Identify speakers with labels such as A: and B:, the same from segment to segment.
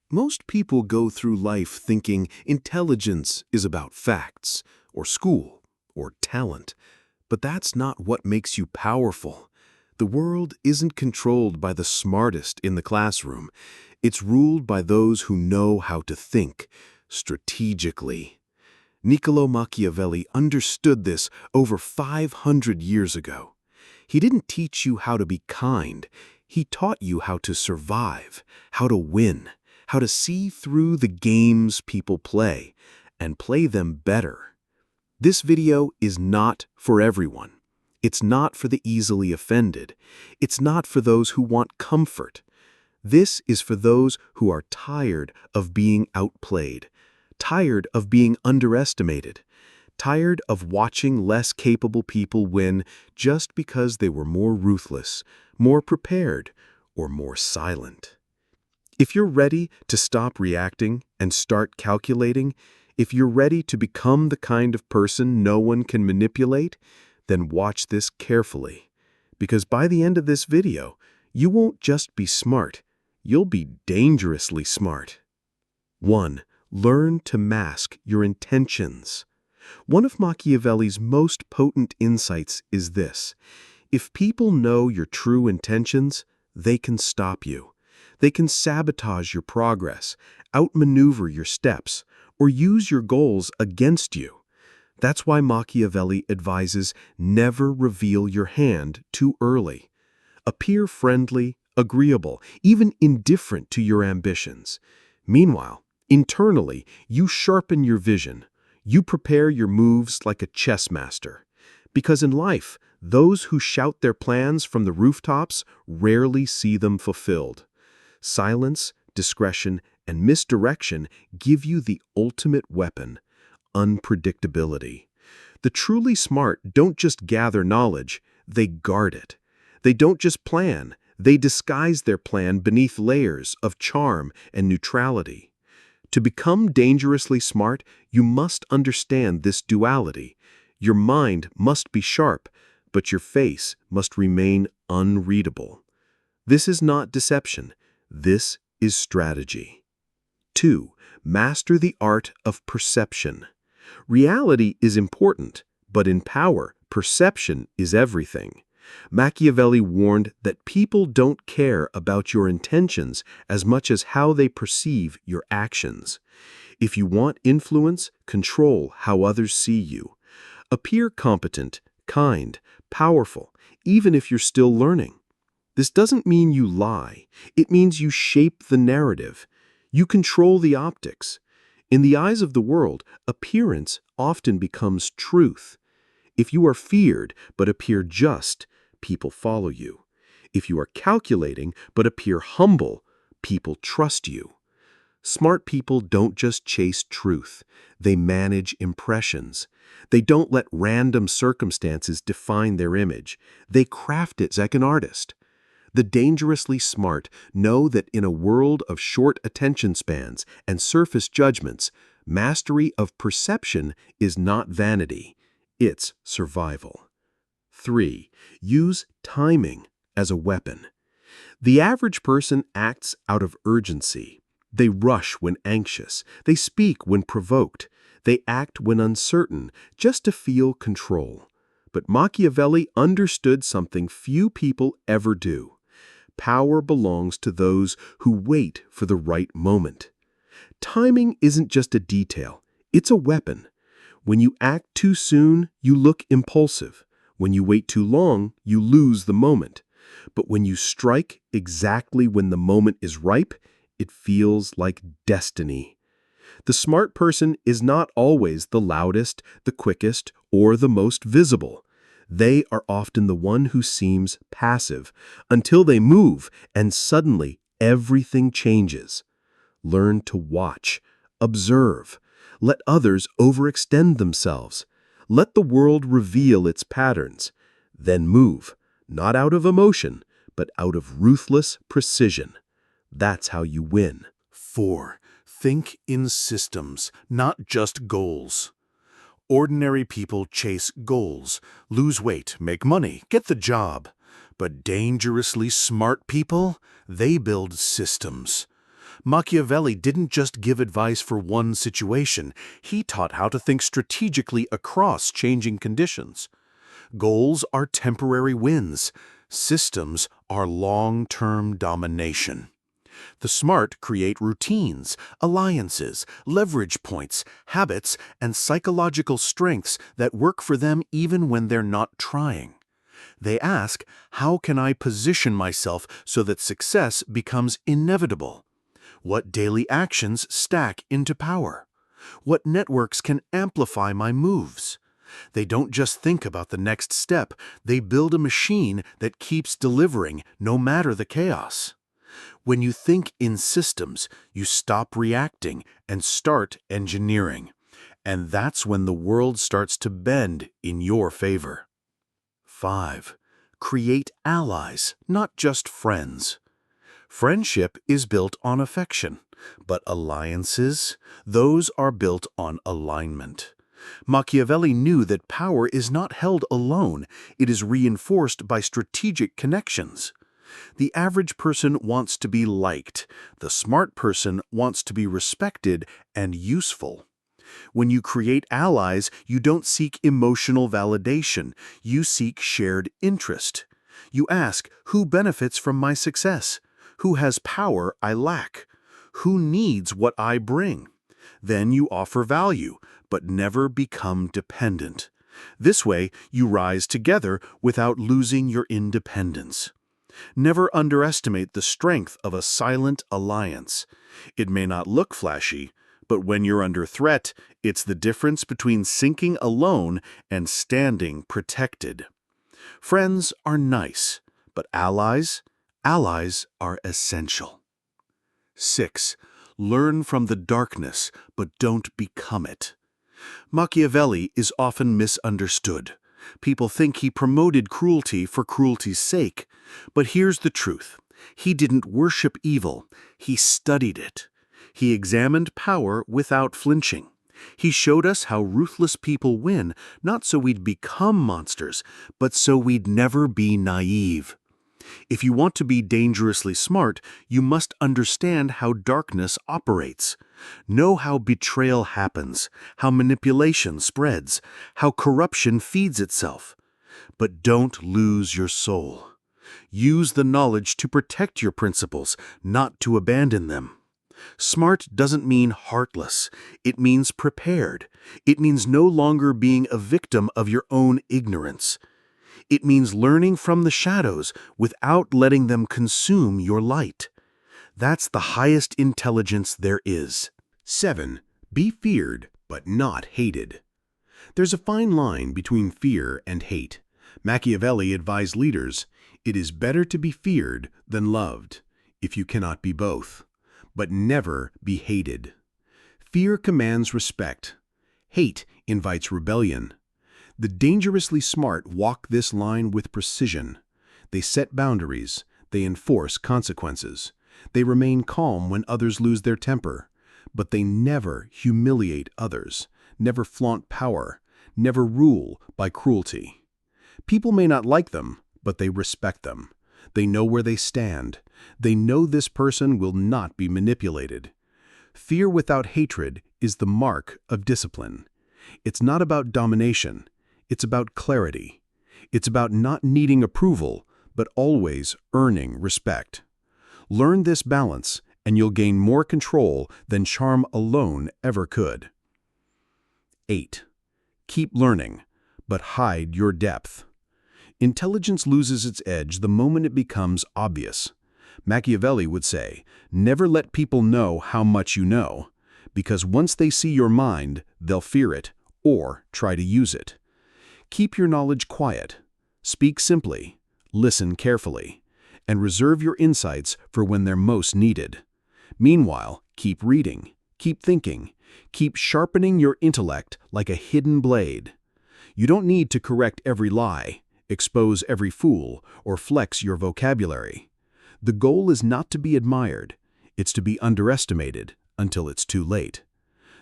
A: Most people go through life thinking intelligence is about facts, or school, or talent. But that's not what makes you powerful. The world isn't controlled by the smartest in the classroom. It's ruled by those who know how to think strategically. Niccolò Machiavelli understood this over 500 years ago. He didn't teach you how to be kind. He taught you how to survive, how to win, how to see through the games people play and play them better. This video is not for everyone. It's not for the easily offended. It's not for those who want comfort. This is for those who are tired of being outplayed, tired of being underestimated, tired of watching less capable people win just because they were more ruthless, more prepared, or more silent. If you're ready to stop reacting and start calculating, if you're ready to become the kind of person no one can manipulate, then watch this carefully. Because by the end of this video, you won't just be smart, you'll be dangerously smart. 1. Learn to mask your intentions. One of Machiavelli's most potent insights is this: if people know your true intentions, they can stop you. They can sabotage your progress, outmaneuver your steps, or use your goals against you. That's why Machiavelli advises never reveal your hand too early. Appear friendly, agreeable, even indifferent to your ambitions. Meanwhile, internally, you sharpen your vision. You prepare your moves like a chess master. Because in life, those who shout their plans from the rooftops rarely see them fulfilled. Silence, discretion, and misdirection give you the ultimate weapon: unpredictability. The truly smart don't just gather knowledge, they guard it. They don't just plan, they disguise their plan beneath layers of charm and neutrality. To become dangerously smart, you must understand this duality. Your mind must be sharp, but your face must remain unreadable. This is not deception. This is strategy. 2. Master the art of perception. Reality is important, but in power, perception is everything. Machiavelli warned that people don't care about your intentions as much as how they perceive your actions. If you want influence, control how others see you. Appear competent, kind, powerful, even if you're still learning. This doesn't mean you lie. It means you shape the narrative. You control the optics. In the eyes of the world, appearance often becomes truth. If you are feared but appear just, people follow you. If you are calculating but appear humble, people trust you. Smart people don't just chase truth. They manage impressions. They don't let random circumstances define their image. They craft it like an artist. The dangerously smart know that in a world of short attention spans and surface judgments, mastery of perception is not vanity, it's survival. 3. Use timing as a weapon. The average person acts out of urgency. They rush when anxious. They speak when provoked. They act when uncertain, just to feel control. But Machiavelli understood something few people ever do. Power belongs to those who wait for the right moment. Timing isn't just a detail, it's a weapon. When you act too soon, you look impulsive. When you wait too long, you lose the moment. But when you strike exactly when the moment is ripe, it feels like destiny. The smart person is not always the loudest, the quickest, or the most visible. They are often the one who seems passive until they move, and suddenly everything changes. Learn to watch, observe. Let others overextend themselves. Let the world reveal its patterns. Then move, not out of emotion, but out of ruthless precision. That's how you win.
B: 4. Think in systems, not just goals. Ordinary people chase goals, lose weight, make money, get the job. But dangerously smart people, they build systems. Machiavelli didn't just give advice for one situation, he taught how to think strategically across changing conditions. Goals are temporary wins. Systems are long-term domination. The smart create routines, alliances, leverage points, habits, and psychological strengths that work for them even when they're not trying. They ask, how can I position myself so that success becomes inevitable? What daily actions stack into power? What networks can amplify my moves? They don't just think about the next step, they build a machine that keeps delivering no matter the chaos. When you think in systems, you stop reacting and start engineering. And that's when the world starts to bend in your favor. 5. Create allies, not just friends. Friendship is built on affection, but alliances, those are built on alignment. Machiavelli knew that power is not held alone, it is reinforced by strategic connections. The average person wants to be liked. The smart person wants to be respected and useful. When you create allies, you don't seek emotional validation. You seek shared interest. You ask, who benefits from my success? Who has power I lack? Who needs what I bring? Then you offer value, but never become dependent. This way, you rise together without losing your independence. Never underestimate the strength of a silent alliance. It may not look flashy, but when you're under threat, it's the difference between sinking alone and standing protected. Friends are nice, but allies are essential. 6. Learn from the darkness, but don't become it. Machiavelli is often misunderstood. People think he promoted cruelty for cruelty's sake. But here's the truth. He didn't worship evil. He studied it. He examined power without flinching. He showed us how ruthless people win, not so we'd become monsters, but so we'd never be naive. If you want to be dangerously smart, you must understand how darkness operates. Know how betrayal happens, how manipulation spreads, how corruption feeds itself. But don't lose your soul. Use the knowledge to protect your principles, not to abandon them. Smart doesn't mean heartless. It means prepared. It means no longer being a victim of your own ignorance. It means learning from the shadows without letting them consume your light. That's the highest intelligence there is.
A: 7. Be feared, but not hated. There's a fine line between fear and hate. Machiavelli advised leaders, it is better to be feared than loved, if you cannot be both, but never be hated. Fear commands respect. Hate invites rebellion. The dangerously smart walk this line with precision. They set boundaries. They enforce consequences. They remain calm when others lose their temper. But they never humiliate others, never flaunt power, never rule by cruelty. People may not like them, but they respect them. They know where they stand. They know this person will not be manipulated. Fear without hatred is the mark of discipline. It's not about domination. It's about clarity. It's about not needing approval, but always earning respect. Learn this balance, and you'll gain more control than charm alone ever could. 8. Keep learning, but hide your depth. Intelligence loses its edge the moment it becomes obvious. Machiavelli would say, never let people know how much you know, because once they see your mind, they'll fear it or try to use it. Keep your knowledge quiet. Speak simply, listen carefully, and reserve your insights for when they're most needed. Meanwhile, keep reading, keep thinking, keep sharpening your intellect like a hidden blade. You don't need to correct every lie, expose every fool, or flex your vocabulary. The goal is not to be admired, it's to be underestimated until it's too late.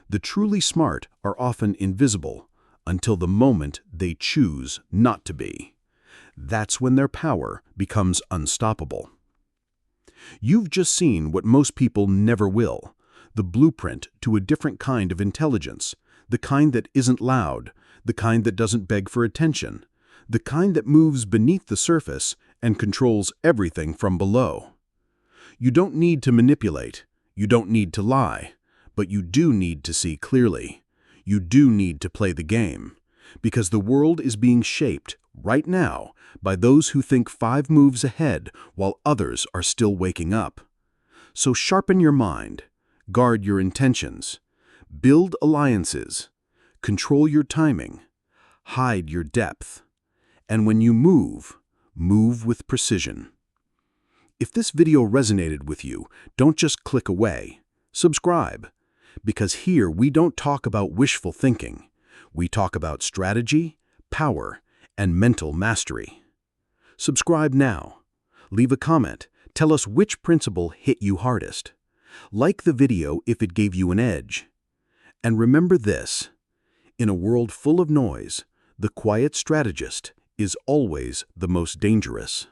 A: The truly smart are often invisible until the moment they choose not to be. That's when their power becomes unstoppable.
B: You've just seen what most people never will, the blueprint to a different kind of intelligence, the kind that isn't loud, the kind that doesn't beg for attention, the kind that moves beneath the surface and controls everything from below. You don't need to manipulate, you don't need to lie, but you do need to see clearly. You do need to play the game, because the world is being shaped right now by those who think 5 moves ahead while others are still waking up. So sharpen your mind, guard your intentions, build alliances, control your timing, hide your depth, and when you move, move with precision. If this video resonated with you, don't just click away. Subscribe, because here we don't talk about wishful thinking. We talk about strategy, power, and mental mastery. Subscribe now. Leave a comment. Tell us which principle hit you hardest. Like the video if it gave you an edge. And remember this: in a world full of noise, the quiet strategist is always the most dangerous.